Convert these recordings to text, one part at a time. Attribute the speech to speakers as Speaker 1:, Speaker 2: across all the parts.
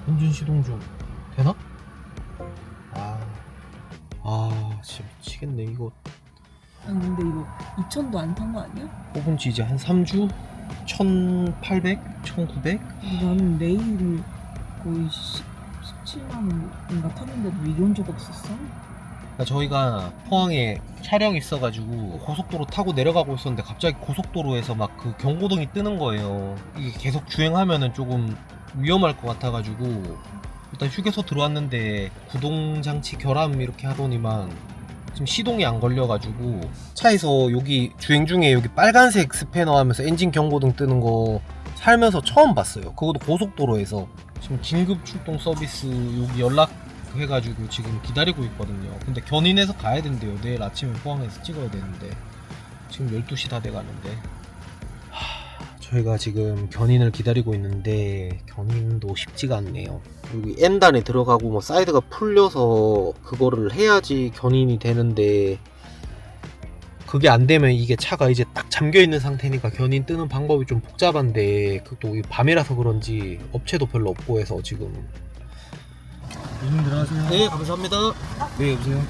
Speaker 1: 엔진 시동 좀 되나? 진짜 미치겠네 이거.
Speaker 2: 아니 근데 이거 2천도 안 탄 거 아니야?
Speaker 1: 뽑은 지 이제 한 3주? 1800? 1900?
Speaker 2: 나는 레일을 거의 17만 원인가 탔는데도 이런 적 없었어?
Speaker 1: 저희가 포항에 촬영이 있어가지고 고속도로 타고 내려가고 있었는데 갑자기 고속도로에서 막 그 경고등이 뜨는 거예요. 이게 계속 주행하면은 조금 위험할 것 같아가지고 일단 휴게소 들어왔는데 구동장치 결함 이렇게 하더니만 지금 시동이 안 걸려가지고 차에서 여기 주행 중에 여기 빨간색 스패너 하면서 엔진 경고등 뜨는 거 살면서 처음 봤어요. 그것도 고속도로에서. 지금 긴급 출동 서비스 여기 연락해가지고 지금 기다리고 있거든요. 근데 견인해서 가야 된대요. 내일 아침에 포항에서 찍어야 되는데 지금 12시 다 돼가는데 저희가 지금 견인을 기다리고 있는데 견인도 쉽지가 않네요. 여기 N단에 들어가고 뭐 사이드가 풀려서 그거를 해야지 견인이 되는데 그게 안 되면 이게 차가 이제 딱 잠겨 있는 상태니까 견인 뜨는 방법이 좀 복잡한데 그것도 밤이라서 그런지 업체도 별로 없고 해서 지금.
Speaker 3: 요즘 들어가세요.
Speaker 1: 네, 감사합니다.
Speaker 3: 네, 여보세요.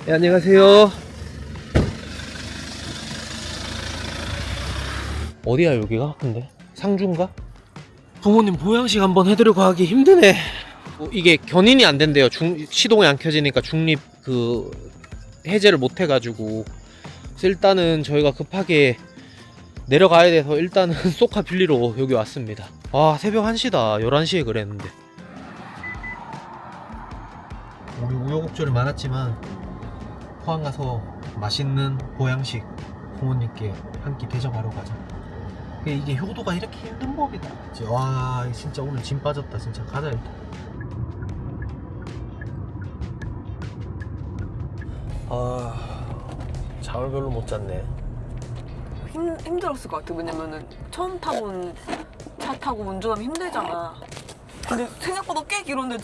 Speaker 1: 네, 안녕하세요. 어디야 여기가? 근데 상주인가? 부모님 보양식 한번 해드리고 하기 힘드네. 이게 견인이 안 된대요. 시동이 안 켜지니까 중립 그 해제를 못 해가지고. 그래서 일단은 저희가 급하게 내려가야 돼서 일단은 쏘카 빌리러 여기 왔습니다. 새벽 1시다. 11시에 그랬는데. 우리 우여곡절이 많았지만 포항 가서 맛있는 보양식 부모님께 한 끼 대접하러 가자. 이게 효도가 이렇게 힘든 법이다. 와 진짜 오늘 짐 빠졌다. 진짜 가자 일단. 잠을 별로 못 잤네.
Speaker 2: 힘들었을 것 같아. 왜냐면은 처음 타본 차 타고 운전하면 힘들잖아. 근데 생각보다 꽤 길었는데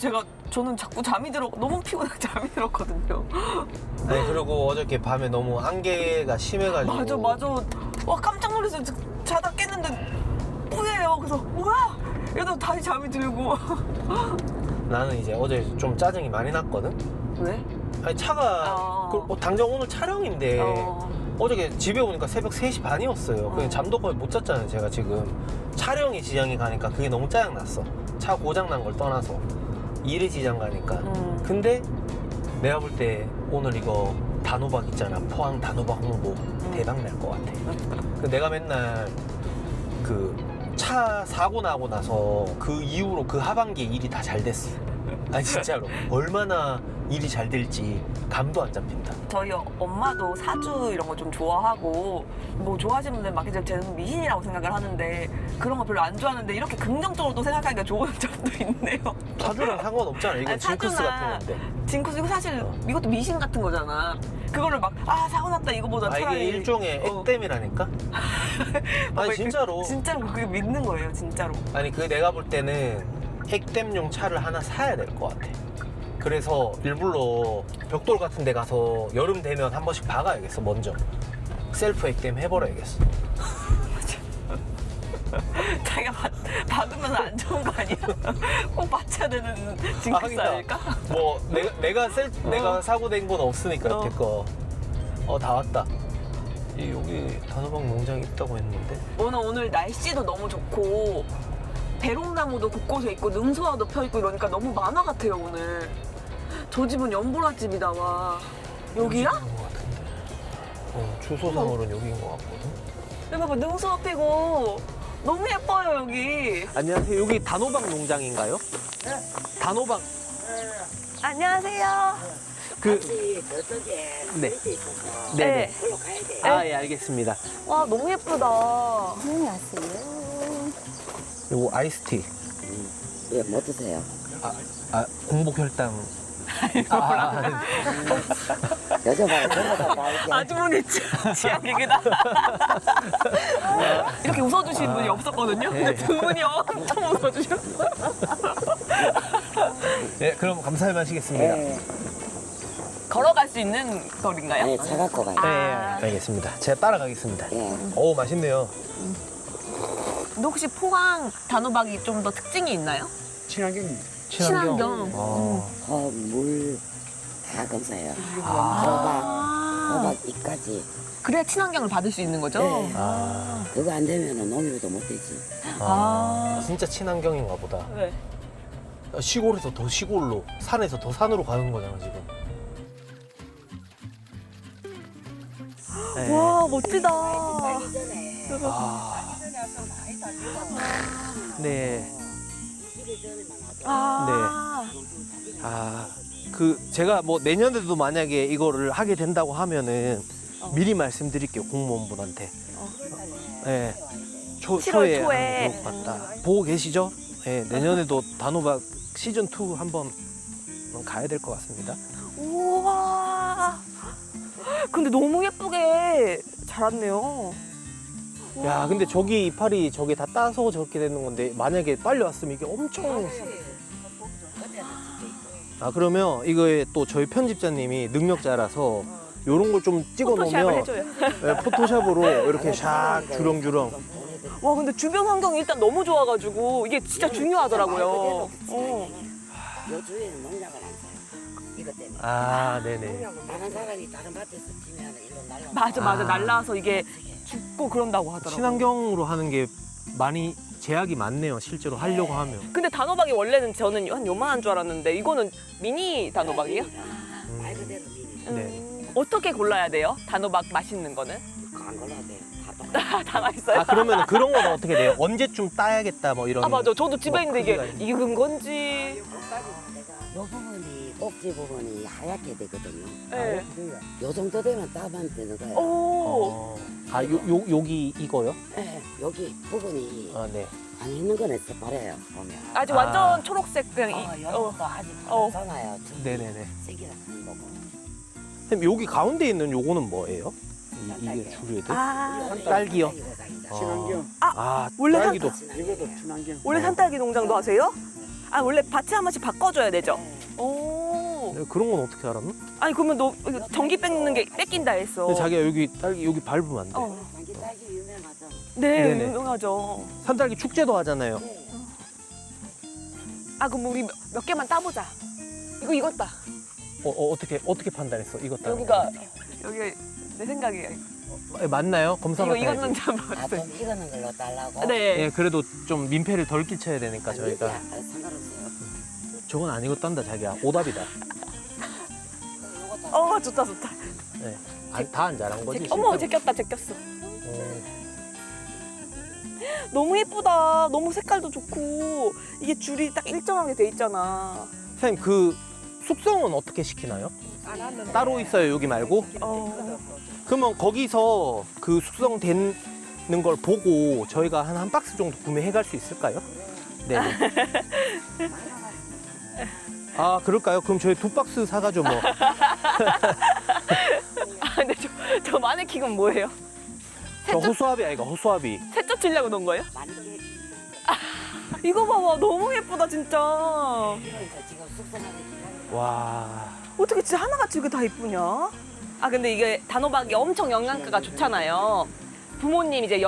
Speaker 2: 저는 자꾸 잠이 들어 너무 피곤하게 잠이 들었거든요.
Speaker 1: 아니 그리고 어저께 밤에 너무 안개가 심해가지고.
Speaker 2: 맞아. 와 깜짝 놀라서 자다 깼는데 뿌예요. 그래서 뭐야? 이러다 다시 잠이 들고.
Speaker 1: 나는 이제 어제 좀 짜증이 많이 났거든.
Speaker 2: 왜?
Speaker 1: 아니 차가 당장 오늘 촬영인데 어저께 집에 오니까 새벽 3시 반이었어요. 그냥 잠도 거의 못 잤잖아요. 제가 지금 촬영이 지장이 가니까 그게 너무 짜증났어. 차 고장 난 걸 떠나서 일이 지장 가니까. 근데 내가 볼 때 오늘 이거 단호박 있잖아. 포항 단호박 홍보 대박 날 것 같아. 그 내가 맨날 그 차 사고 나고 나서 그 이후로 그 하반기에 일이 다 잘 됐어. 아니 진짜로 얼마나 일이 잘 될지 감도 안 잡힌다.
Speaker 2: 저희 엄마도 사주 이런 거 좀 좋아하고 뭐 좋아하시는 분들 막 이제 저는 미신이라고 생각을 하는데 그런 거 별로 안 좋아하는데 이렇게 긍정적으로 또 생각하니까 좋은 점도 있네요.
Speaker 1: 사주랑 상관없잖아. 이건 징크스 같은 건데.
Speaker 2: 징크스 이거 사실 이것도 미신 같은 거잖아. 그거를 막 사고 났다 이거보다 차라리
Speaker 1: 이게 일종의 액땜이라니까. 아니 진짜로
Speaker 2: 그게 믿는 거예요 진짜로.
Speaker 1: 아니 그 내가 볼 때는 액땜용 차를 하나 사야 될 것 같아. 그래서 일부러 벽돌 같은 데 가서 여름 되면 한 번씩 박아야겠어. 먼저 셀프 액땜 해버려야겠어.
Speaker 2: 자기가 박으면 안 좋은 거 아니야? 꼭 받쳐야 되는 징크스 아닐까?
Speaker 1: 뭐 내가 사고 된 건 없으니까 여태껏. 다 왔다. 여기 단호박 농장이 있다고 했는데.
Speaker 2: 오늘 날씨도 너무 좋고 배롱나무도 곳곳에 있고 능소화도 펴있고 이러니까 너무 만화 같아요 오늘. 저 집은 연보라 집이다. 와 여기야?
Speaker 1: 여기인 것 같은데. 주소상으로는 여기인 것 같거든.
Speaker 2: 여기 봐봐 능소화 피고 너무 예뻐요 여기.
Speaker 1: 안녕하세요. 여기 단호박 농장인가요? 네. 단호박.
Speaker 2: 안녕하세요.
Speaker 4: 저쪽에
Speaker 1: 네.
Speaker 4: 밑에 있어서
Speaker 1: 네네.
Speaker 4: 걸로 가야 돼.
Speaker 1: 예, 알겠습니다.
Speaker 2: 와 너무 예쁘다.
Speaker 4: 안녕하세요.
Speaker 1: 요거 아이스티.
Speaker 4: 예, 뭐 드세요?
Speaker 1: 공복 혈당.
Speaker 4: 여자봐라, 저러다 봐. 이게.
Speaker 2: 아주머니 취향이다. 이렇게 웃어주신 분이 없었거든요. 근데 두 분이 엄청 웃어주셨어.
Speaker 1: 네, 그럼 감사히 마시겠습니다.
Speaker 4: 예,
Speaker 2: 걸어갈 수 있는 거리인가요?
Speaker 4: 아니, 차 갖고 가요.
Speaker 1: 네, 알겠습니다. 제가 따라가겠습니다.
Speaker 4: 예.
Speaker 1: 오, 맛있네요.
Speaker 2: 근데 혹시 포항 단호박이 좀 더 특징이 있나요?
Speaker 3: 친환경입니다.
Speaker 2: 친환경.
Speaker 1: 아.
Speaker 4: 물 다 검사해요.
Speaker 2: 아.
Speaker 4: 호박 잎까지.
Speaker 2: 그래야 친환경을 받을 수 있는 거죠?
Speaker 4: 네.
Speaker 1: 아.
Speaker 4: 그거 안 되면 농협도 못 되지.
Speaker 1: 아. 진짜 친환경인가 보다.
Speaker 2: 네.
Speaker 1: 시골에서 더 시골로, 산에서 더 산으로 가는 거잖아, 지금. 네.
Speaker 2: 와, 멋지다.
Speaker 1: 아. 네.
Speaker 2: 아.
Speaker 1: 아, 그 제가 뭐 내년에도 만약에 이거를 하게 된다고 하면은 미리 말씀드릴게요, 공무원분한테. 네.
Speaker 2: 7월
Speaker 1: 초에
Speaker 2: 초에.
Speaker 1: 하는 것 같다. 보고 계시죠? 네, 내년에도 단호박 시즌 2 한번 가야 될 것 같습니다.
Speaker 2: 우와. 근데 너무 예쁘게 자랐네요.
Speaker 1: 야, 근데 저기 이파리 저게 다 따서 저렇게 되는 건데 만약에 빨리 왔으면 이게 엄청. 아, 그러면 이거에 또 저희 편집자님이 능력자라서 요런 걸 좀 찍어
Speaker 2: 포토샵을
Speaker 1: 놓으면
Speaker 2: 해줘요.
Speaker 1: 네, 포토샵으로 이렇게 샥 주렁주렁.
Speaker 2: 와, 근데 주변 환경이 일단 너무 좋아가지고 이게 진짜 중요하더라고요.
Speaker 4: 요 주위에는 농약을 안 사요. 이것 때문에.
Speaker 1: 아, 네네.
Speaker 4: 다른 사람이 다른 밭에서 치면 일로 날라.
Speaker 2: 맞아,
Speaker 1: 아.
Speaker 2: 날라와서 이게 죽고 그런다고 하더라고요.
Speaker 1: 친환경으로 하는 게 많이 제약이 많네요, 실제로 하려고 하면.
Speaker 2: 근데 단호박이 원래는 저는 한 요만한 줄 알았는데 이거는 미니 단호박이에요?
Speaker 4: 말 그대로 미니.
Speaker 1: 네.
Speaker 2: 어떻게 골라야 돼요? 단호박 맛있는 거는?
Speaker 4: 안 걸어도 돼요. 다
Speaker 2: 다 맛있어요?
Speaker 1: 아, 그러면 그런 건 어떻게 돼요? 언제쯤 따야겠다 뭐 이런.
Speaker 2: 아, 맞아. 저도 집에
Speaker 1: 뭐
Speaker 2: 있는데 이게
Speaker 1: 크기가 있는.
Speaker 2: 익은 건지.
Speaker 4: 요 부분이 꼭지 부분이 하얗게 되거든요.
Speaker 2: 네.
Speaker 4: 요 정도 되면 따면 되는 거예요.
Speaker 2: 오.
Speaker 1: 아, 여기 이거요?
Speaker 4: 네, 여기 부분이
Speaker 1: 아, 네.
Speaker 4: 안 있는 거는 새파래요. 보면.
Speaker 2: 아직
Speaker 1: 아.
Speaker 2: 완전 초록색 그냥
Speaker 4: 요것도 아직
Speaker 2: 어.
Speaker 4: 많잖아요.
Speaker 1: 네네네.
Speaker 4: 색이라 하는 거고.
Speaker 1: 선생님, 여기 가운데 있는 요거는 뭐예요? 이게 줄여야 돼?
Speaker 2: 아,
Speaker 1: 딸기요?
Speaker 3: 친환경.
Speaker 1: 아,
Speaker 2: 원래
Speaker 1: 딸기도.
Speaker 3: 이것도 친환경.
Speaker 2: 원래 산딸기 농장도 하세요? 아, 원래 밭에 한 번씩 바꿔줘야 되죠? 오.
Speaker 1: 네, 그런 건 어떻게 알았나?
Speaker 2: 아니, 그러면 너 이거 전기 뺏는 게 뺏긴다 했어.
Speaker 1: 근데 자기가 여기 딸기 여기 밟으면 안 돼.
Speaker 2: 어.
Speaker 4: 장기 딸기 유명하죠.
Speaker 2: 네,
Speaker 1: 네네.
Speaker 2: 유명하죠.
Speaker 1: 산딸기 축제도 하잖아요.
Speaker 2: 아, 그럼 우리 몇 개만 따보자. 이거 익었다.
Speaker 1: 어떻게 판단했어? 이거 따.
Speaker 2: 여기가 내 생각이야.
Speaker 1: 맞나요? 검사
Speaker 2: 이거
Speaker 1: 맡아야지.
Speaker 2: 익었는지 한번
Speaker 4: 아,
Speaker 2: 봤어요.
Speaker 4: 좀 익었는 걸로 달라고?
Speaker 2: 네.
Speaker 1: 예, 그래도 좀 민폐를 덜 끼쳐야 되니까
Speaker 4: 아니,
Speaker 1: 저희가.
Speaker 4: 야, 상관없어요.
Speaker 1: 저건 안 익었단다 자기야. 오답이다.
Speaker 2: 좋다.
Speaker 1: 네. 다 안 자란 거지.
Speaker 2: 어머,
Speaker 1: 실제로.
Speaker 2: 제꼈어.
Speaker 1: 어.
Speaker 2: 너무 예쁘다. 너무 색깔도 좋고 이게 줄이 딱 일정하게 돼 있잖아.
Speaker 1: 선생님, 그 숙성은 어떻게 시키나요? 따로 있어요, 여기 말고? 그러면 거기서 그 숙성되는 걸 보고 저희가 한 박스 정도 구매해 갈 수 있을까요? 네. 아, 그럴까요? 그럼 저희 2박스 사가죠, 뭐.
Speaker 2: 아, 근데 저 마네킹은 뭐예요?
Speaker 1: 저 호수아비 아이가, 호수아비.
Speaker 2: 새쳐 치려고 놓은 거예요?
Speaker 4: 많이
Speaker 2: 이거 봐봐, 너무 예쁘다 진짜.
Speaker 4: 그러니까 지금 숙성하는 기간이
Speaker 1: 와.
Speaker 2: 어떻게 진짜 하나같이 이렇게 다 예쁘냐? 아, 근데 이게 단호박이 엄청 영양가가 좋잖아요. 부모님 이제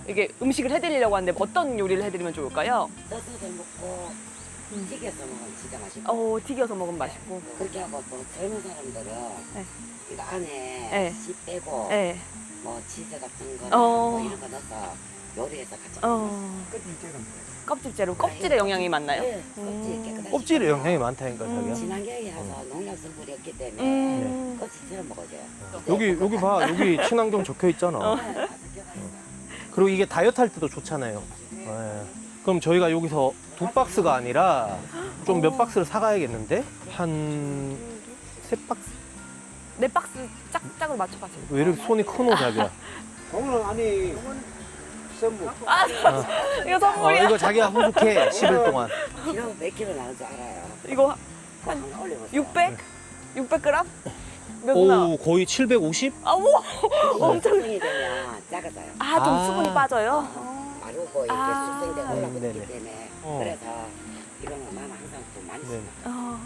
Speaker 2: 이게 음식을 해드리려고 하는데 어떤 요리를 해드리면 좋을까요?
Speaker 4: 떠서도 먹고 튀겨서 먹으면 진짜 맛있고.
Speaker 2: 튀겨서 먹으면 맛있고.
Speaker 4: 그렇게 하고 또 젊은 사람들은
Speaker 2: 네.
Speaker 4: 이거 안에
Speaker 2: 네.
Speaker 4: 씨 빼고
Speaker 2: 네.
Speaker 4: 뭐 치즈 같은 거
Speaker 2: 어.
Speaker 4: 뭐 이런 거 넣어서 요리해서 같이 먹어요.
Speaker 2: 껍질째로 껍질에 영양이 많나요?
Speaker 4: 네, 껍질 깨끗하게
Speaker 1: 껍질에 영향이 많다니까, 자기야.
Speaker 4: 친환경이라서 농약 성분이 없기 때문에
Speaker 2: 음.
Speaker 4: 껍질처럼 먹어줘요.
Speaker 1: 여기 봐. 여기 친환경 적혀 있잖아. 그리고 이게 다이어트 할 때도 좋잖아요. 네. 그럼 저희가 여기서 2박스가 아니라 좀 몇 박스를 사가야겠는데? 한 3박스?
Speaker 2: 4박스 짝짝으로 맞춰가지고.
Speaker 1: 왜 이렇게 손이 크노, 자기야?
Speaker 3: 오늘 아니 선물.
Speaker 2: 이거 선물이야.
Speaker 1: 이거 자기가 후속해, 10일 동안.
Speaker 4: 키로 몇 킬로 나올 줄 알아요?
Speaker 2: 이거
Speaker 4: 한 올려보세요.
Speaker 2: 600? 600g? 몇나?
Speaker 1: 오, 거의 750?
Speaker 2: 아, 우와.
Speaker 4: 엄청 숙성이 되면 작아져요.
Speaker 2: 아, 좀
Speaker 1: 아.
Speaker 2: 수분이 빠져요?
Speaker 4: 마르고 이렇게
Speaker 2: 아.
Speaker 4: 숙성되고 올라붙기
Speaker 1: 네네.
Speaker 4: 때문에
Speaker 1: 어.
Speaker 4: 그래서 이런 거 나는 항상 좀 많이
Speaker 1: 네.
Speaker 4: 써요.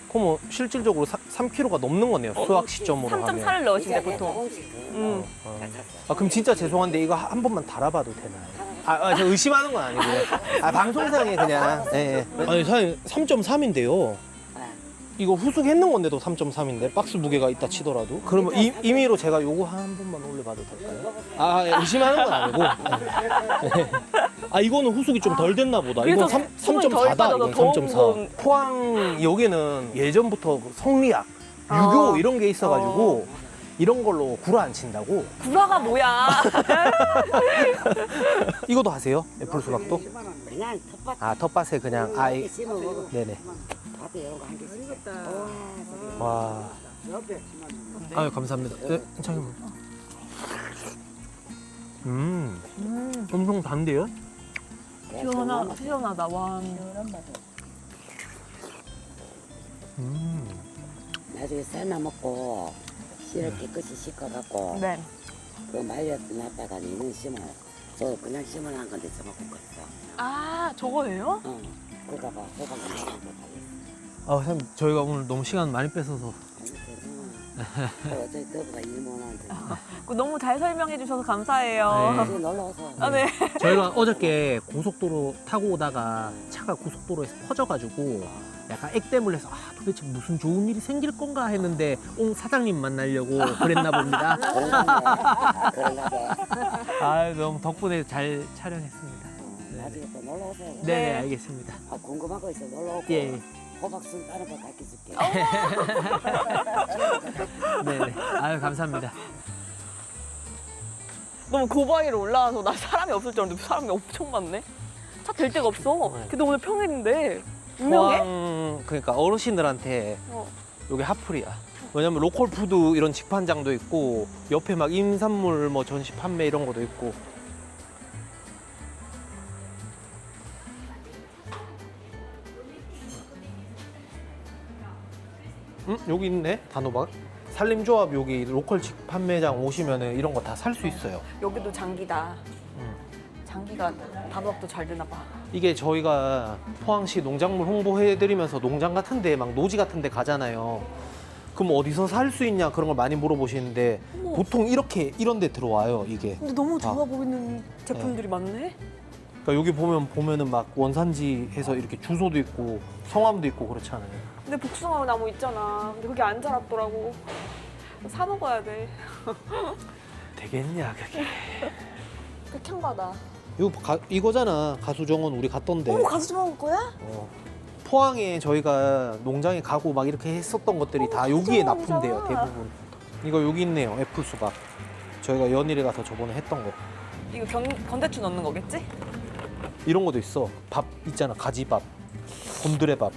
Speaker 1: 그럼 뭐 실질적으로 3kg가 넘는 거네요, 수확 시점으로 하면.
Speaker 2: 3.4를 넣으신대,
Speaker 4: 이제
Speaker 2: 보통.
Speaker 4: 조금씩 더
Speaker 2: 음.
Speaker 4: 다 찼어요.
Speaker 1: 아, 그럼 진짜 죄송한데 이거 한 번만 달아봐도 되나요?
Speaker 4: 하나가
Speaker 1: 저 의심하는 건 아니고요. 방송상에 그냥. 예. 아니 사장님 3.3인데요. 이거 후숙했는 건데도 3.3인데 박스 무게가 있다 치더라도 그러면 임의로 제가 요거 한 번만 올려봐도 될까요? 예, 의심하는 건 아니고. 이거는 후숙이 좀 덜 됐나 보다. 이건
Speaker 2: 그래서 수분이 덜
Speaker 1: 3.4다.
Speaker 2: 빠져서
Speaker 1: 이건
Speaker 2: 더운
Speaker 1: 3.4. 포항 여기는 예전부터 그 성리학, 유교 이런 게 있어가지고 이런 걸로 구라 안 친다고.
Speaker 2: 구라가 뭐야?
Speaker 1: 이것도 하세요? 애플 수박도?
Speaker 4: 그냥 텃밭
Speaker 1: 텃밭에 그냥
Speaker 4: 이렇게 심어 먹어.
Speaker 1: 네네.
Speaker 4: 밭에 이런 거 한 개씩.
Speaker 1: 와.
Speaker 3: 옆에
Speaker 1: 아유 감사합니다. 네, 잠깐만. 엄청 단데요?
Speaker 2: 시원하다. 와.
Speaker 4: 나중에 삶아 먹고 씨를 깨끗이 씻어갖고
Speaker 2: 네.
Speaker 4: 그 말려놨다가 이는 심어요. 저 그냥 심어놓은 건데 저거 볶았어.
Speaker 2: 아, 저거예요?
Speaker 4: 그거 봐, 호박 넣는 거
Speaker 1: 선생님 저희가 오늘 너무 시간 많이 뺏어서.
Speaker 4: 어차피 더부가 일본한테.
Speaker 2: 너무 잘 설명해 주셔서 감사해요.
Speaker 1: 네.
Speaker 4: 이제 놀러 와서.
Speaker 2: 네.
Speaker 1: 저희가 어저께 고속도로 타고 오다가 차가 고속도로에서 퍼져가지고 약간 액땜을 해서 도대체 무슨 좋은 일이 생길 건가 했는데 사장님 만나려고 그랬나 봅니다.
Speaker 4: 그런가 봐.
Speaker 1: 너무 덕분에 잘 촬영했습니다.
Speaker 4: 나중에 또 놀러 오세요.
Speaker 1: 네네 알겠습니다.
Speaker 4: 궁금한 거 있어 놀러 오고.
Speaker 1: 예.
Speaker 4: 호박 순 다른 거 가르쳐줄게.
Speaker 1: 네네. 감사합니다.
Speaker 2: 너무 고바위로 올라와서 나 사람이 없을 줄 알았는데 사람이 엄청 많네. 차 댈 데가 없어. 근데 오늘 평일인데 유명해?
Speaker 1: 포항 그러니까 어르신들한테
Speaker 2: 어.
Speaker 1: 여기 핫플이야. 왜냐면 로컬 푸드 이런 직판장도 있고 옆에 막 임산물 뭐 전시 판매 이런 것도 있고. 여기 있네 단호박. 산림조합 여기 로컬 직판매장 오시면은 이런 거 다 살 수 있어요.
Speaker 2: 여기도 장기다. 장기가 단호박도 잘 되나 봐.
Speaker 1: 이게 저희가 포항시 농작물 홍보해드리면서 농장 같은 데 막 노지 같은 데 가잖아요. 그럼 어디서 살 수 있냐 그런 걸 많이 물어보시는데
Speaker 2: 어머.
Speaker 1: 보통 이런 데 들어와요 이게.
Speaker 2: 근데 너무
Speaker 1: 다.
Speaker 2: 좋아 보이는 제품들이 많네.
Speaker 1: 그러니까 여기 보면은 막 원산지에서 이렇게 주소도 있고 성함도 있고 그렇잖아요.
Speaker 2: 근데 복숭아 나무 있잖아. 근데 그게 안 자랐더라고. 사 먹어야 돼.
Speaker 1: 되겠냐 그게.
Speaker 2: 백향바다.
Speaker 1: 이거잖아 가수정원 우리 갔던데.
Speaker 2: 가수 좀 먹을 거야?
Speaker 1: 포항에 저희가 농장에 가고 막 이렇게 했었던 것들이 다 여기에 납품돼요 대부분. 이거 여기 있네요 애플 수박. 저희가 연일에 가서 저번에 했던 거.
Speaker 2: 이거 건대추 넣는 거겠지?
Speaker 1: 이런 것도 있어. 밥 있잖아 가지밥, 곤드레밥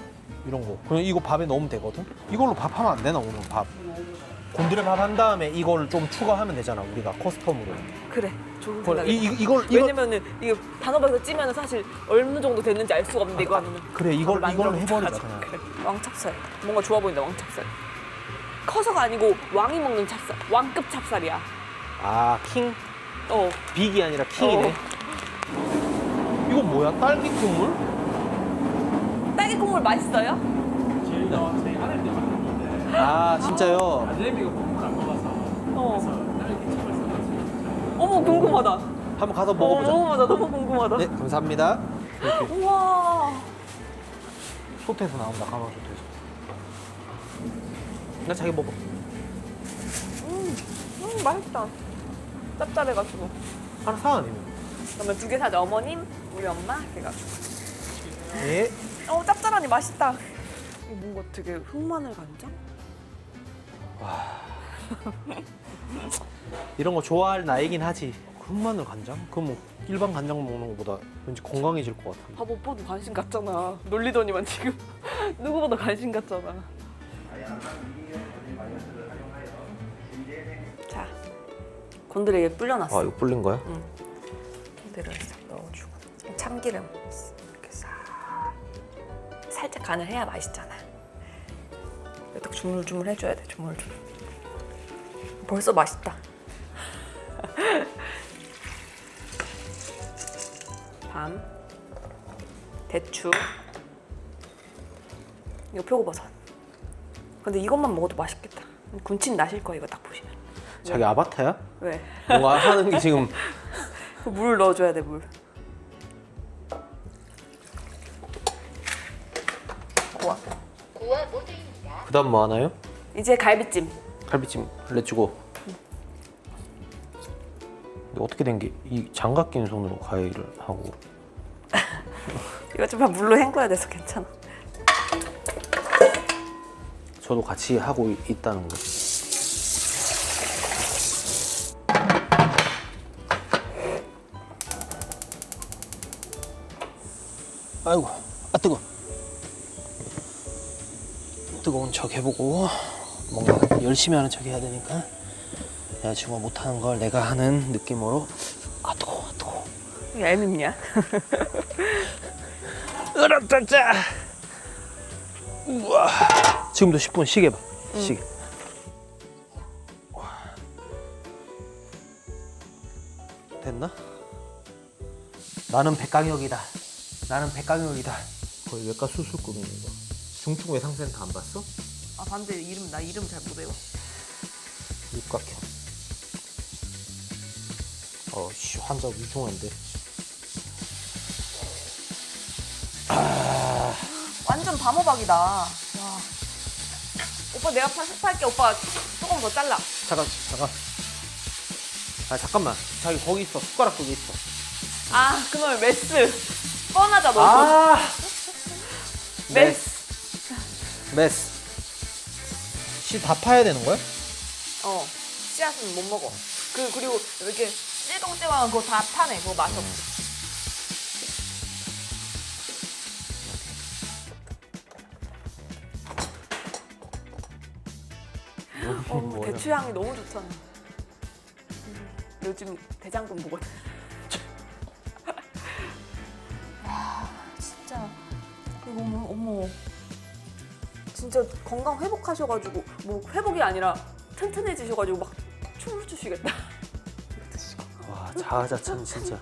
Speaker 1: 이런 거. 그냥 이거 밥에 넣으면 되거든. 이걸로 밥 하면 안 되나 오늘 밥? 곤드레밥 한 다음에 이걸 좀 추가하면 되잖아 우리가 커스텀으로.
Speaker 2: 그래. 좋은
Speaker 1: 그걸
Speaker 2: 생각이다.
Speaker 1: 이걸
Speaker 2: 왜냐면은 이거 단호박에서 찌면 사실 어느 정도 됐는지 알 수가 없는데 이거 하면은
Speaker 1: 그래 이걸로
Speaker 2: 만들어
Speaker 1: 해버리자
Speaker 2: 먹자.
Speaker 1: 그냥.
Speaker 2: 그래. 왕찹쌀. 뭔가 좋아 보인다 왕찹쌀. 커서가 아니고 왕이 먹는 찹쌀. 왕급 찹쌀이야.
Speaker 1: 킹?
Speaker 2: 어.
Speaker 1: 빅이 아니라 킹이네. 이건 뭐야? 딸기 콩물?
Speaker 2: 딸기 콩물 맛있어요?
Speaker 1: 진짜요?
Speaker 2: 어. 어머 궁금하다.
Speaker 1: 한번 가서 먹어보자.
Speaker 2: 너무 궁금하다.
Speaker 1: 네 감사합니다. 이렇게
Speaker 2: 우와.
Speaker 1: 솥에서 나온다 가마솥에서. 나 자기 먹어.
Speaker 2: 맛있다. 짭짤해가지고.
Speaker 1: 하나 사 아니면?
Speaker 2: 그러면 2개 사자. 어머님, 우리 엄마 해가지고.
Speaker 1: 네.
Speaker 2: 짭짤하니 맛있다. 이거 뭔가 되게 흑마늘 간장?
Speaker 1: 이런 거 좋아할 나이긴 하지. 흑마늘 간장? 그럼 뭐 일반 간장 먹는 것보다 왠지 건강해질 것 같은데.
Speaker 2: 밥 오빠도 관심 갖잖아. 놀리더니만 지금 누구보다 관심 갖잖아. 자, 곤드레에 불려놨어.
Speaker 1: 이거 불린 거야?
Speaker 2: 곤드레를 싹 넣어주고 참기름 이렇게 싹 살짝 간을 해야 맛있잖아. 딱 주물주물 해줘야 돼. 주물주물. 벌써 맛있다. 밤, 대추, 이거 표고버섯. 근데 이것만 먹어도 맛있겠다. 군침 나실 거야 이거 딱 보시면.
Speaker 1: 자기 아바타야?
Speaker 2: 왜?
Speaker 1: 뭔가 하는 게 지금
Speaker 2: 물 넣어줘야 돼 물. 좋아.
Speaker 1: 그 다음 뭐 하나요?
Speaker 2: 이제 갈비찜.
Speaker 1: 갈비찜 레츠고. 근데 어떻게 된 게 이 장갑 낀 손으로 가위를 하고.
Speaker 2: 이거 좀 물로 헹궈야 돼서 괜찮아.
Speaker 1: 저도 같이 하고 있다는 거. 아이고, 아 뜨거. 뜨거운 척 해보고 뭔가 열심히 하는 척 해야 되니까 여자친구가 못하는 걸 내가 하는 느낌으로 아 뜨거워, 뜨거워.
Speaker 2: 왜 얄밉냐?
Speaker 1: 으라짜짜. 우와. 지금도 10분 시계 봐. 시계. 와. 됐나? 나는 백강혁이다. 나는 백강혁이다. 거의 외과 수술급이네 이거. 중증 외상센터 안 봤어?
Speaker 2: 아 반대 나 이름 잘 못 외워.
Speaker 1: 육각형. 씨 환자 위중한데.
Speaker 2: 완전 밤호박이다. 와. 오빠 내가 팔게. 오빠 조금 더 잘라.
Speaker 1: 잠깐. 아 잠깐만. 자기 거기 있어. 숟가락 거기 있어.
Speaker 2: 아 그놈의 메스. 뻔하다 너도.
Speaker 1: 아.
Speaker 2: 메스.
Speaker 1: 메스. 씨 다 파야 되는 거야?
Speaker 2: 씨앗은 못 먹어. 그리고 이렇게 찔겅찔겅한 그거 다 파네. 그거 맛이 없어.
Speaker 1: 뭐야?
Speaker 2: 대추 향이 너무 좋잖아. 요즘 대장금 먹었네. 와 진짜 이거 어머 진짜 건강 회복하셔가지고 뭐 회복이 아니라 튼튼해지셔가지고 막 춤을 추시겠다.
Speaker 1: 와 자아자찬 진짜.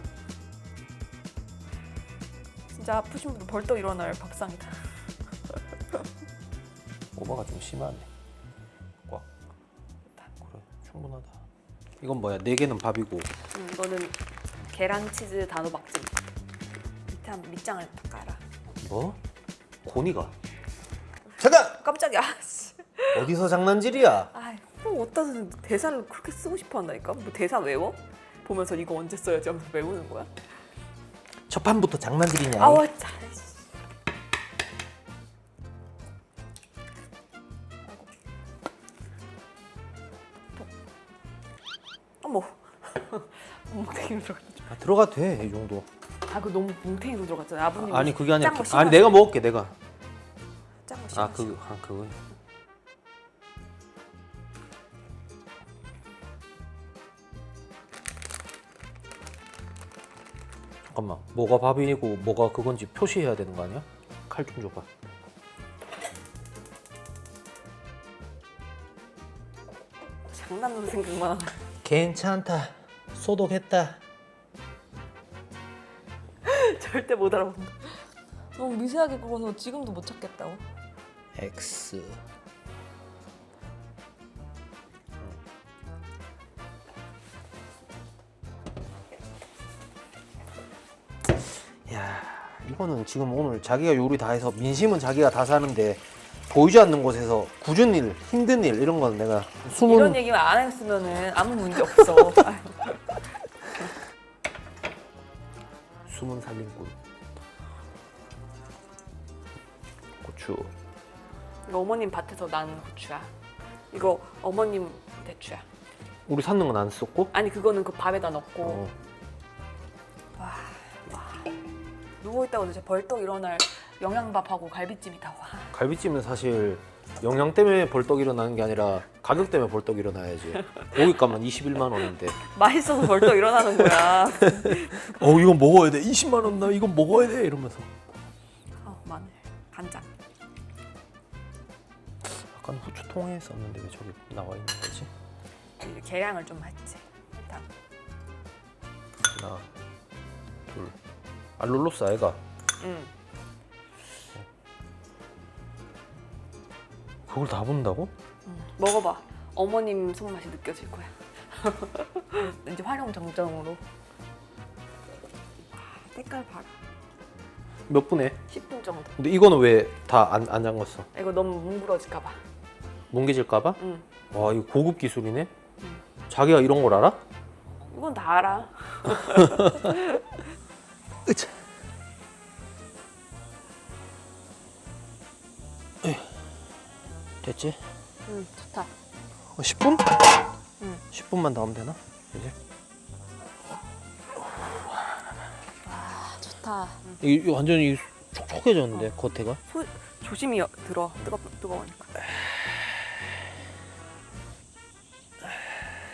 Speaker 2: 진짜 아프신 분들 벌떡 일어날 밥상이다.
Speaker 1: 오버가 좀 심하네. 꽉. 그래 충분하다. 이건 뭐야? 4개는 밥이고.
Speaker 2: 이거는 계란 치즈 단호박찜. 밑장을 딱 깔아.
Speaker 1: 뭐? 고니가? 잠깐!
Speaker 2: 깜짝이야.
Speaker 1: 어디서 장난질이야?
Speaker 2: 아이, 어디다 대사를 그렇게 쓰고 싶어 한다니까? 뭐 대사 외워? 보면서 이거 언제 써야지 하면서 외우는 거야?
Speaker 1: 첫 판부터 장난질이냐?
Speaker 2: 아우 짜. 어머. 몽탱이로 들어갔죠.
Speaker 1: 아, 들어가도 돼, 이 정도.
Speaker 2: 아, 그 너무 몽탱이로 들어갔잖아. 아버님.
Speaker 1: 아니 그게 아니라
Speaker 2: 짠거
Speaker 1: 아니 내가 먹을게 내가.
Speaker 2: 짠거
Speaker 1: 아 그거. 잠깐만 뭐가 밥이고 뭐가 그건지 표시해야 되는 거 아니야? 칼 좀 줘봐.
Speaker 2: 장난으로 생각만 하네.
Speaker 1: 괜찮다. 소독했다.
Speaker 2: 절대 못 알아본다. 너무 미세하게 굽어서 지금도 못 찾겠다고.
Speaker 1: X. 야, 이거는 지금 오늘 자기가 요리 다 해서 민심은 자기가 다 사는데 보이지 않는 곳에서 굳은 일, 힘든 일 이런 건 내가
Speaker 2: 이런 얘기만 안 했으면은 아무 문제 없어.
Speaker 1: 숨은 살림꾼. 고추.
Speaker 2: 이거 어머님 밭에서 난 고추야. 이거 어머님 대추야.
Speaker 1: 우리 샀는 건 안 썼고?
Speaker 2: 아니 그거는 그 밥에다 넣고.
Speaker 1: 어.
Speaker 2: 와. 누워 있다고 진짜 벌떡 일어날 영양밥하고 갈비찜이다. 와.
Speaker 1: 갈비찜은 사실 영양 때문에 벌떡 일어나는 게 아니라 가격 때문에 벌떡 일어나야지. 고깃값만 21만 원인데.
Speaker 2: 맛있어서 벌떡 일어나는 거야.
Speaker 1: 이건 먹어야 돼. 20만 원 나 이건 먹어야 돼 이러면서.
Speaker 2: 마늘, 간장.
Speaker 1: 약간 후추통에 썼는데 왜 저기 나와 있는 거지?
Speaker 2: 계량을 좀 했지. 일단
Speaker 1: 하나, 둘. 알룰로스 아이가.
Speaker 2: 응.
Speaker 1: 그걸 다 본다고?
Speaker 2: 먹어봐. 어머님 손맛이 느껴질 거야. 이제 활용 정정으로. 색깔 봐라.
Speaker 1: 몇 분에?
Speaker 2: 10분 정도.
Speaker 1: 근데 이거는 왜 다 안 잠갔어?
Speaker 2: 이거 너무 뭉그러질까봐.
Speaker 1: 뭉개질까봐?
Speaker 2: 응.
Speaker 1: 와 이거 고급 기술이네. 자기가 이런 걸 알아?
Speaker 2: 이건 다 알아.
Speaker 1: 으차. 됐지?
Speaker 2: 응, 좋다.
Speaker 1: 10분?
Speaker 2: 응.
Speaker 1: 10분만 더 하면 되나? 이제?
Speaker 2: 좋다.
Speaker 1: 이거 완전히 촉촉해졌는데 겉에가?
Speaker 2: 조심히 들어. 뜨거우니까.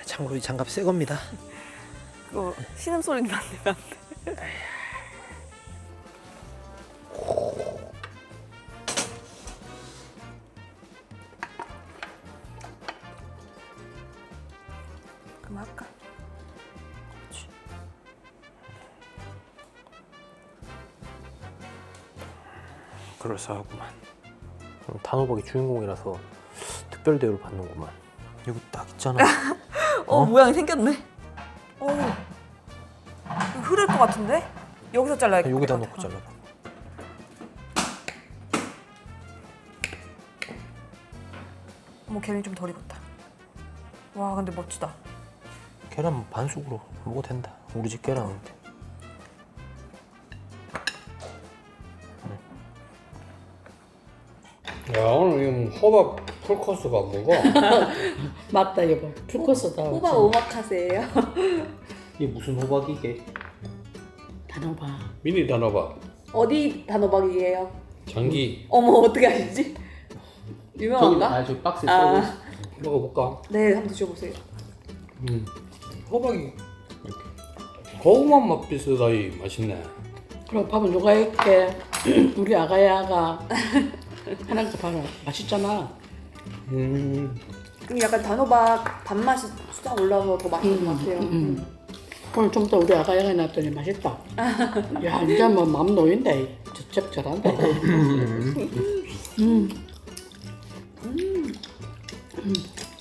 Speaker 1: 참고로 이 장갑 새 겁니다.
Speaker 2: 그거 신음 소리 나면 안 돼. 그럼 할까?
Speaker 1: 그럴싸하구만. 단호박이 주인공이라서 특별 대우를 받는구만. 이거 딱 있잖아.
Speaker 2: 모양이 생겼네. 흐를 것 같은데? 여기서 잘라야겠다.
Speaker 1: 여기다 놓고 잘라봐.
Speaker 2: 계란이 좀 덜 익었다. 와, 근데 멋지다.
Speaker 1: 계란 반숙으로 먹어도 된다. 우리 집 계란인데.
Speaker 3: 야 오늘 이 호박 풀코스가 뭐고?
Speaker 4: 맞다 여보. 풀코스다.
Speaker 2: 호박 오마카세예요.
Speaker 1: 이게 무슨 호박이게?
Speaker 4: 단호박.
Speaker 3: 미니 단호박,
Speaker 2: 어디 단호박이에요?
Speaker 3: 장기
Speaker 2: 어머, 어떻게 아시지? 유명한가?
Speaker 1: 저 박스에
Speaker 2: 아.
Speaker 1: 써있어.
Speaker 3: 먹어볼까?
Speaker 2: 네, 한번 드셔보세요.
Speaker 3: 호박이 고구마 맛 비슷하이 맛있네.
Speaker 4: 그럼 밥은 누가 했게? 우리 아가야가 하나씩 봐라. 맛있잖아.
Speaker 2: 약간 단호박 단맛이 싹 올라서 더 맛있는 것 같아요.
Speaker 4: 오늘 좀 더 우리 아가야가 해놨더니 맛있다. 야 이제 뭐 마음 놓인다. 저쪽 잘한다.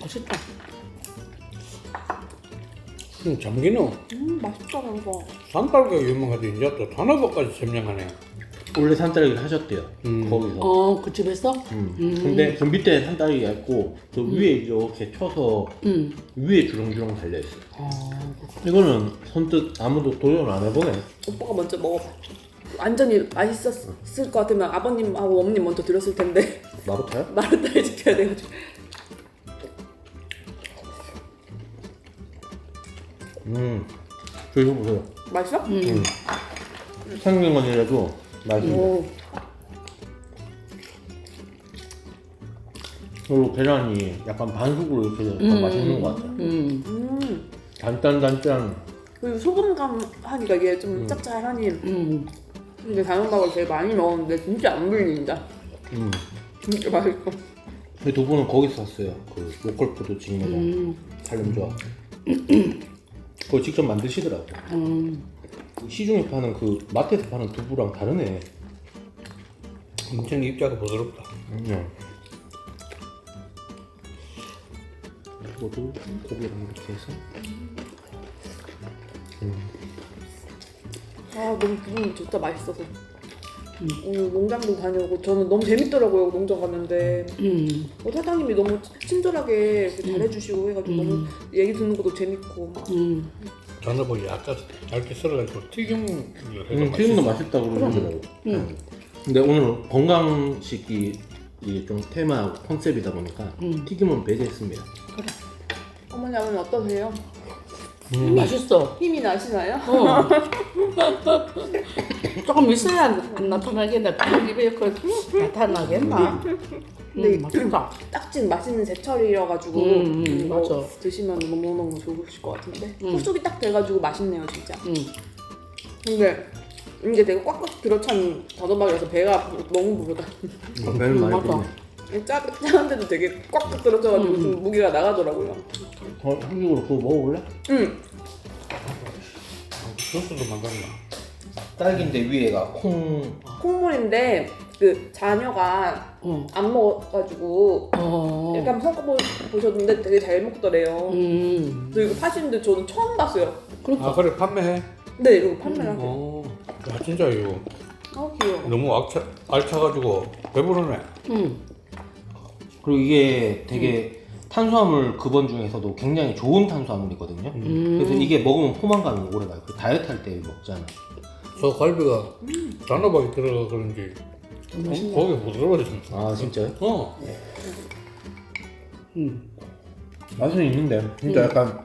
Speaker 4: 맛있다.
Speaker 3: 장기는
Speaker 2: 맛있다, 이거.
Speaker 3: 산딸기가 유명하지 이제 또 단호박까지 점령하네.
Speaker 5: 원래 산딸기를 하셨대요. 거기서.
Speaker 4: 그 집에서?
Speaker 5: 근데 그 밑에 산딸기가 있고 그 위에 이렇게 쳐서 위에 주렁주렁 달려 있어요. 이거는 선뜻 아무도 도전 안 해보네.
Speaker 2: 오빠가 먼저 먹어봐. 완전히 맛있었을 것 같으면 아버님하고 어머님 먼저 드렸을 텐데
Speaker 5: 나부터요?
Speaker 2: 마르타를 지켜야 돼가지고.
Speaker 5: 저 이거 보세요.
Speaker 2: 맛있어?
Speaker 5: 생긴 건이라도 맛있네.
Speaker 2: 오.
Speaker 5: 그리고 계란이 약간 반숙으로 이렇게 돼서 더 맛있는 것 같아요. 단짠단짠.
Speaker 2: 그리고 소금감 하니까 이게 좀 짭짤하니. 근데 단호박을 되게 많이 먹었는데 진짜 안 물린다. 진짜 맛있어.
Speaker 5: 이 두부는 거기서 샀어요. 그 로컬 푸드 지인이랑 살림 좋아. 그거 직접 만드시더라고. 시중에 파는 그 마트에서 파는 두부랑 다르네.
Speaker 3: 엄청 입자가 부드럽다.
Speaker 5: 이것도 고기랑 이렇게 해서.
Speaker 2: 아, 너무 기분이 진짜 맛있어서. 오늘 농장도 다녀오고 저는 너무 재밌더라고요, 농장 갔는데. 사장님이 너무 친절하게 이렇게 잘해주시고 해가지고 너무 얘기 듣는 것도 재밌고.
Speaker 3: 단호박이 약간 얇게 썰어가지고 튀김을 해서
Speaker 5: 튀김도
Speaker 3: 맛있어.
Speaker 5: 맛있다고 그러더라고. 근데 오늘 건강식이 이게 좀 테마 컨셉이다 보니까 튀김은 배제했습니다.
Speaker 2: 어머니, 아버님 어떠세요?
Speaker 4: 맛있어.
Speaker 2: 힘이 나시나요?
Speaker 4: 조금 있어야 안 나타나겠나. 그냥 입에 그 나타나겠나. 맛있다.
Speaker 2: 딱 지금 맛있는 제철이어가지고
Speaker 4: 맞아.
Speaker 2: 드시면 너무너무 좋으실 것 같은데 흡수기 딱 돼가지고 맛있네요, 진짜. 근데 이게 되게 꽉꽉 들어찬 단호박이라서 배가 너무 부르다.
Speaker 5: 배를 많이
Speaker 4: 맞아.
Speaker 5: 부르네.
Speaker 2: 짜는데도 되게 꽉꽉 들어져가지고 좀 무게가 나가더라고요.
Speaker 5: 한국으로 그거 먹어볼래?
Speaker 2: 응.
Speaker 3: 소스도 만들었나?
Speaker 1: 딸기인데 위에가 콩.
Speaker 2: 콩물인데 그 자녀가 안 먹어가지고 약간 섞어보셨는데 되게 잘 먹더래요. 그래서 이거 파시는데 저는 처음 봤어요.
Speaker 3: 아 그래 판매해?
Speaker 2: 네, 이거 판매를 하세요.
Speaker 3: 야 진짜 이거
Speaker 2: 귀여워.
Speaker 3: 너무 알차가지고 배부르네.
Speaker 5: 그리고 이게 되게 탄수화물 급원 중에서도 굉장히 좋은 탄수화물이거든요. 그래서 이게 먹으면 포만감이 오래 가요. 그 다이어트 할 때 먹잖아.
Speaker 3: 저 갈비가 단호박이 들어가 그런지 고기 부드러워졌어.
Speaker 5: 아 진짜요?
Speaker 3: 어.
Speaker 5: 맛은 있는데 진짜 약간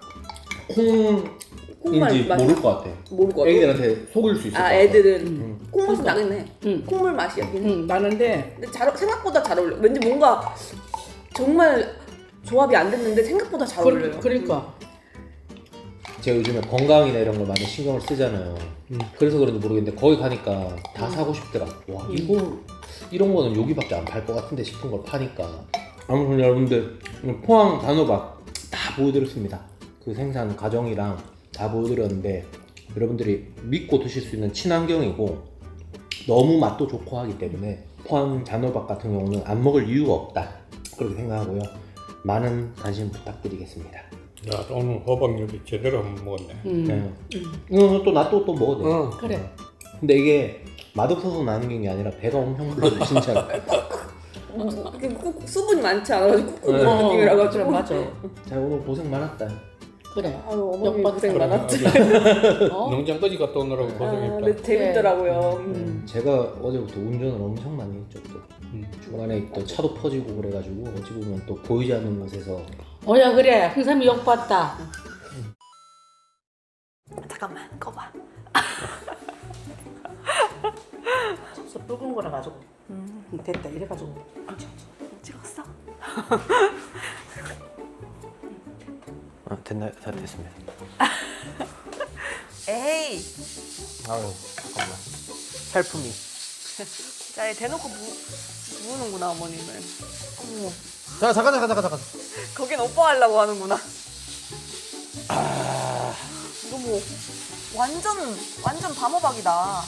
Speaker 5: 콩인지
Speaker 2: 맛이
Speaker 5: 모를 것 같아.
Speaker 2: 모를 것 같아.
Speaker 5: 애기들한테 속일 수 있을 것
Speaker 2: 아
Speaker 5: 같아.
Speaker 2: 애들은 콩맛이 나겠네. 콩물 맛이야.
Speaker 4: 나는데
Speaker 2: 근데 생각보다 잘 어울려. 왠지 뭔가 정말 조합이 안 됐는데 생각보다 잘 어울려요.
Speaker 4: 그러니까
Speaker 5: 제가 요즘에 건강이나 이런 걸 많이 신경을 쓰잖아요. 그래서 그런지 모르겠는데 거기 가니까 다 사고 싶더라. 와 이런 거는 여기밖에 안 팔 것 같은데 싶은 걸 파니까. 아무튼 여러분들 포항 단호박 다 보여드렸습니다. 그 생산 과정이랑 다 보여드렸는데 여러분들이 믿고 드실 수 있는 친환경이고 너무 맛도 좋고 하기 때문에 포항 단호박 같은 경우는 안 먹을 이유가 없다 그렇게 생각하고요. 많은 관심 부탁드리겠습니다.
Speaker 3: 야, 오늘 호박 요리 제대로 한번 먹었네.
Speaker 5: 네. 이거 또 놔둬 또 먹어도 돼요.
Speaker 4: 그래.
Speaker 5: 근데 이게 맛없어서 나는 게 아니라 배가 엄청 불러요 진짜.
Speaker 2: 이게 꼭 수분이 많지 않아가지고 꾹꾹
Speaker 5: 네.
Speaker 2: 느낌이라
Speaker 4: 그래
Speaker 2: 가지고.
Speaker 4: 맞아.
Speaker 5: 자 오늘 고생 많았다.
Speaker 4: 그래.
Speaker 2: 아유 어머니
Speaker 4: 역박
Speaker 2: 고생
Speaker 4: 그래.
Speaker 2: 많았지.
Speaker 3: 농장까지 갔다 오느라고
Speaker 2: 아,
Speaker 3: 고생했다.
Speaker 2: 근데 재밌더라고요.
Speaker 5: 제가 어제부터 운전을 엄청 많이 했죠 또. 중간에 또 차도 퍼지고 그래가지고 어찌 보면 또 보이지 않는 곳에서
Speaker 4: 어야 그래. 흥삼이 욕 봤다.
Speaker 2: 잠깐만 꺼봐.
Speaker 4: 소 붉은 거라 가지고. 됐다 이래 가지고.
Speaker 2: 찍었어?
Speaker 5: 다 됐습니다.
Speaker 2: 에이.
Speaker 1: 아유 잠깐만. 살품이.
Speaker 2: 자, 얘 대놓고 부으는구나 어머님을. 어머.
Speaker 1: 잠깐.
Speaker 2: 거긴 오빠 하려고 하는구나. 너무 완전 단호박이다.